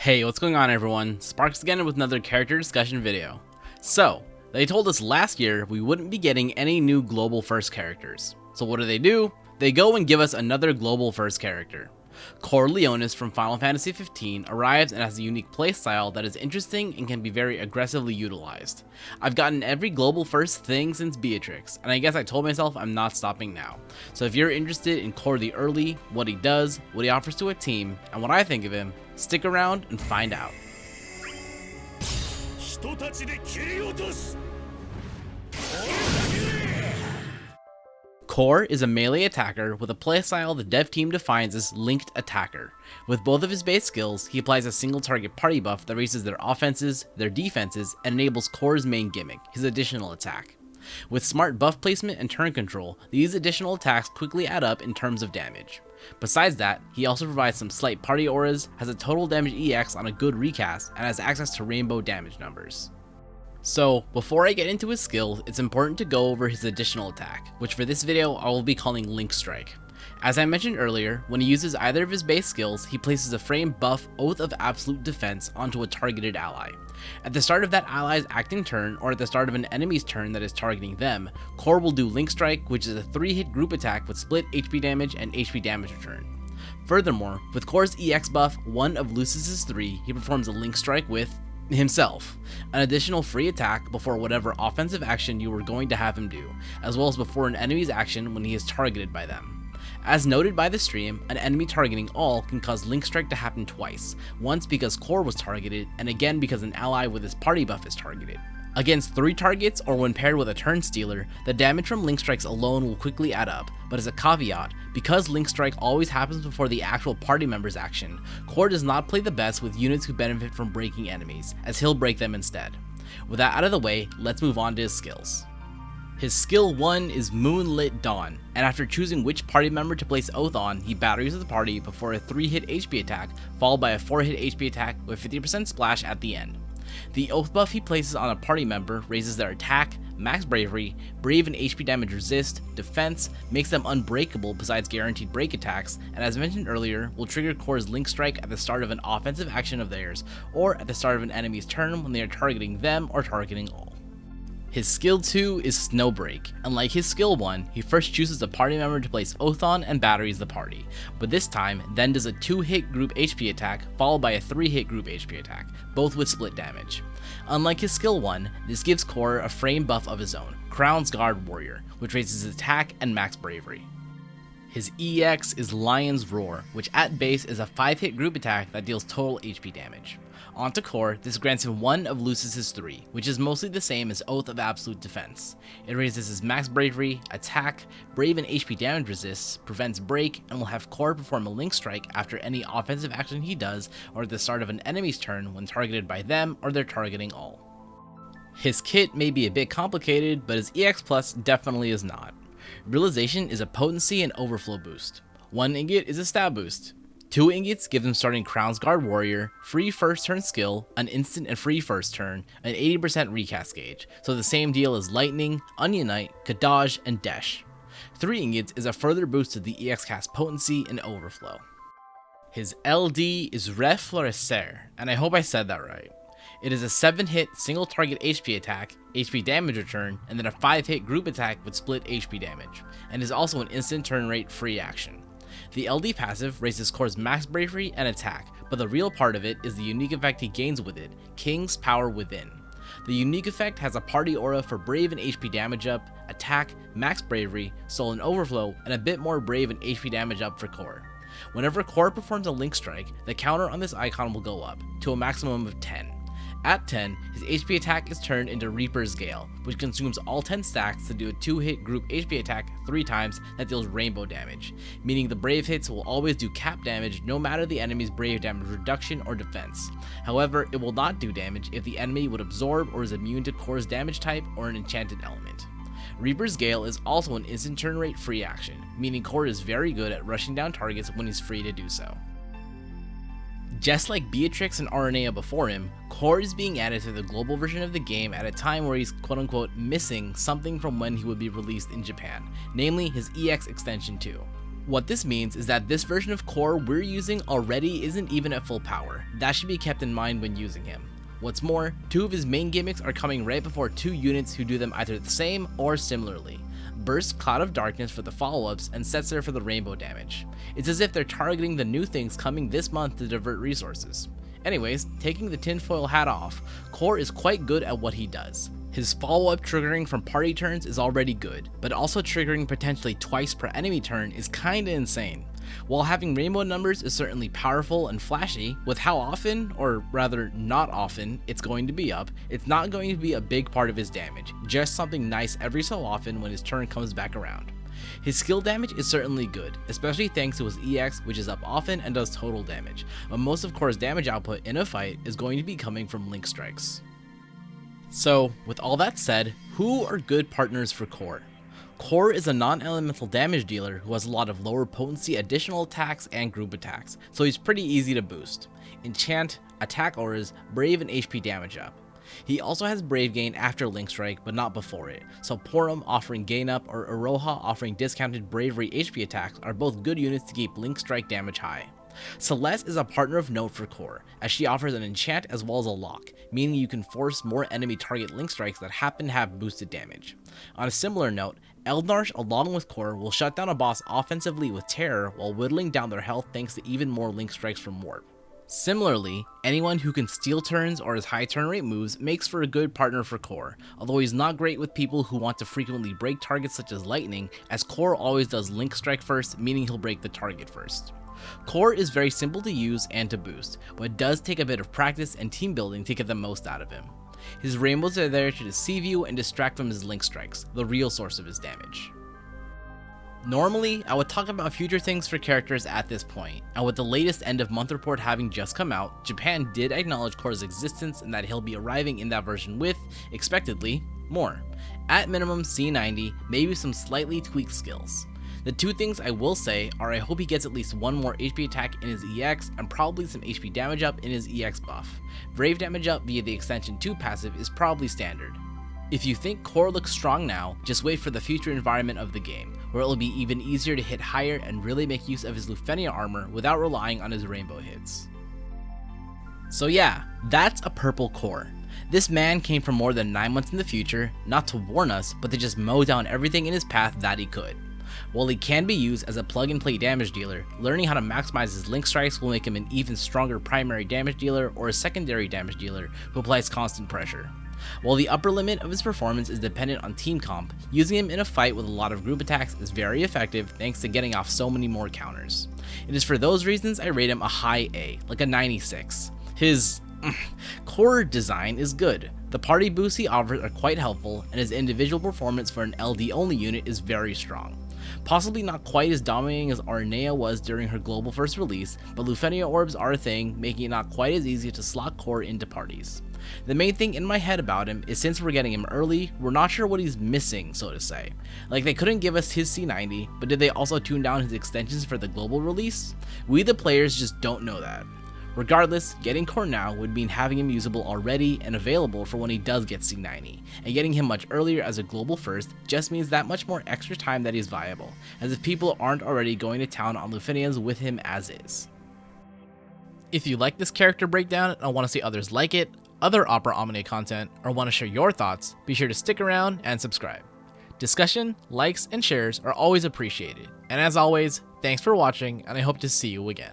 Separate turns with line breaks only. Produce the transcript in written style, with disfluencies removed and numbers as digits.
Hey, what's going on everyone? Sparks again with another character discussion video. So, they told us last year we wouldn't be getting any new global first characters. So what do? They go and give us another global first character. Cor Leonis from Final Fantasy 15 arrives and has a unique playstyle that is interesting and can be very aggressively utilized. I've gotten every global first thing since Beatrix, and I guess I told myself I'm not stopping now. So if you're interested in Cor the early, what he does, what he offers to a team, and what I think of him, stick around and find out. Cor is a melee attacker with a playstyle the dev team defines as linked attacker. With both of his base skills, he applies a single target party buff that raises their offenses, their defenses, and enables Cor's main gimmick, his additional attack. With smart buff placement and turn control, these additional attacks quickly add up in terms of damage. Besides that, he also provides some slight party auras, has a total damage EX on a good recast, and has access to rainbow damage numbers. So, before I get into his skills, it's important to go over his additional attack, which for this video I will be calling Link Strike. As I mentioned earlier, when he uses either of his base skills, he places a frame buff Oath of Absolute Defense onto a targeted ally. At the start of that ally's acting turn, or at the start of an enemy's turn that is targeting them, Cor will do Link Strike, which is a 3-hit group attack with split HP damage and HP damage return. Furthermore, with Cor's EX buff, one of Lucis's 3, he performs a Link Strike with himself, an additional free attack before whatever offensive action you were going to have him do, as well as before an enemy's action when he is targeted by them. As noted by the stream, an enemy targeting all can cause Link Strike to happen twice, once because Cor was targeted, and again because an ally with his party buff is targeted. Against 3 targets or when paired with a turn stealer, the damage from Link Strikes alone will quickly add up, but as a caveat, because Link Strike always happens before the actual party member's action, Cor does not play the best with units who benefit from breaking enemies, as he'll break them instead. With that out of the way, let's move on to his skills. His skill 1 is Moonlit Dawn, and after choosing which party member to place Oath on, he batteries the party before a 3-hit HP attack, followed by a 4-hit HP attack with 50% splash at the end. The Oath buff he places on a party member raises their attack, max bravery, brave and HP damage resist, defense, makes them unbreakable besides guaranteed break attacks, and as mentioned earlier, will trigger Cor's Link Strike at the start of an offensive action of theirs, or at the start of an enemy's turn when they are targeting them or targeting all. His skill 2 is Snowbreak, and like his skill 1, he first chooses a party member to place Oath on and batteries the party, but this time then does a 2-hit group HP attack followed by a 3-hit group HP attack, both with split damage. Unlike his skill 1, this gives Cor a frame buff of his own, Crown's Guard Warrior, which raises his attack and max bravery. His EX is Lion's Roar, which at base is a 5-hit group attack that deals total HP damage. Onto Cor, this grants him one of Lucis's 3, which is mostly the same as Oath of Absolute Defense. It raises his max bravery, attack, brave and HP damage resists, prevents break, and will have Cor perform a Link Strike after any offensive action he does or at the start of an enemy's turn when targeted by them or they're targeting all. His kit may be a bit complicated, but his EX Plus definitely is not. Realization is a potency and overflow boost. 1 ingot is a stab boost. 2 ingots give him starting Crown's Guard Warrior, free first turn skill, an instant and free first turn, an 80% recast gauge, so the same deal as Lightning, Onion Knight, Kadaj, and Desh. 3 ingots is a further boost to the EX cast potency and overflow. His LD is Reflorescer, and I hope I said that right. It is a 7-hit single target HP attack, HP damage return, and then a 5-hit group attack with split HP damage, and is also an instant turn rate free action. The LD passive raises Cor's max bravery and attack, but the real part of it is the unique effect he gains with it, King's Power Within. The unique effect has a party aura for brave and HP damage up, attack, max bravery, soul and overflow, and a bit more brave and HP damage up for Cor. Whenever Cor performs a Link Strike, the counter on this icon will go up, to a maximum of 10. At 10, his HP attack is turned into Reaper's Gale, which consumes all 10 stacks to do a 2-hit group HP attack 3 times that deals rainbow damage, meaning the brave hits will always do cap damage no matter the enemy's brave damage reduction or defense. However, it will not do damage if the enemy would absorb or is immune to Cor's damage type or an enchanted element. Reaper's Gale is also an instant turn rate free action, meaning Cor is very good at rushing down targets when he's free to do so. Just like Beatrix and Aranea before him, Cor is being added to the global version of the game at a time where he's quote-unquote missing something from when he would be released in Japan, namely his EX Extension 2. What this means is that this version of core we're using already isn't even at full power. That should be kept in mind when using him. What's more, 2 of his main gimmicks are coming right before 2 units who do them either the same or similarly. Burst Cloud of Darkness for the follow-ups and Setzer for the rainbow damage. It's as if they're targeting the new things coming this month to divert resources. Anyways, taking the tinfoil hat off, Core is quite good at what he does. His follow-up triggering from party turns is already good, but also triggering potentially twice per enemy turn is kinda insane. While having rainbow numbers is certainly powerful and flashy, with how often, or rather not often, it's going to be up, it's not going to be a big part of his damage, just something nice every so often when his turn comes back around. His skill damage is certainly good, especially thanks to his EX, which is up often and does total damage, but most of Core's damage output in a fight is going to be coming from link strikes. So, with all that said, who are good partners for Core? Core is a non-elemental damage dealer who has a lot of lower potency additional attacks and group attacks, so he's pretty easy to boost. Enchant, attack auras, brave, and HP damage up. He also has brave gain after link strike, but not before it, so Porum offering gain up or Iroha offering discounted bravery HP attacks are both good units to keep link strike damage high. Celeste is a partner of note for Core, as she offers an enchant as well as a lock, meaning you can force more enemy target link strikes that happen to have boosted damage. On a similar note, Eldnarsh along with Core will shut down a boss offensively with Terror while whittling down their health thanks to even more link strikes from Warp. Similarly, anyone who can steal turns or has high turn rate moves makes for a good partner for Core, although he's not great with people who want to frequently break targets such as Lightning, as Core always does link strike first, meaning he'll break the target first. Core is very simple to use and to boost, but it does take a bit of practice and team building to get the most out of him. His rainbows are there to deceive you and distract from his link strikes, the real source of his damage. Normally, I would talk about future things for characters at this point, and with the latest end of month report having just come out, Japan did acknowledge Core's existence and that he'll be arriving in that version with, expectedly, more. At minimum C90, maybe some slightly tweaked skills. The 2 things I will say are I hope he gets at least 1 more HP attack in his EX and probably some HP damage up in his EX buff. Brave damage up via the extension 2 passive is probably standard. If you think Core looks strong now, just wait for the future environment of the game, where it will be even easier to hit higher and really make use of his Lufenia armor without relying on his rainbow hits. So yeah, that's a purple Core. This man came from more than 9 months in the future, not to warn us, but to just mow down everything in his path that he could. While he can be used as a plug-and-play damage dealer, learning how to maximize his link strikes will make him an even stronger primary damage dealer or a secondary damage dealer who applies constant pressure. While the upper limit of his performance is dependent on team comp, using him in a fight with a lot of group attacks is very effective thanks to getting off so many more counters. It is for those reasons I rate him a high A, like a 96. His core design is good. The party boosts he offers are quite helpful, and his individual performance for an LD only unit is very strong. Possibly not quite as dominating as Arnea was during her global first release, but Lufenia orbs are a thing, making it not quite as easy to slot Core into parties. The main thing in my head about him is since we're getting him early, we're not sure what he's missing, so to say. Like, they couldn't give us his C90, but did they also tune down his extensions for the global release? We the players just don't know that. Regardless, getting Core now would mean having him usable already and available for when he does get C90, and getting him much earlier as a global first just means that much more extra time that he's viable, as if people aren't already going to town on Lufenians with him as is. If you like this character breakdown and want to see others like it, other Opera Omnia content, or want to share your thoughts, be sure to stick around and subscribe. Discussion, likes, and shares are always appreciated, and as always, thanks for watching, and I hope to see you again.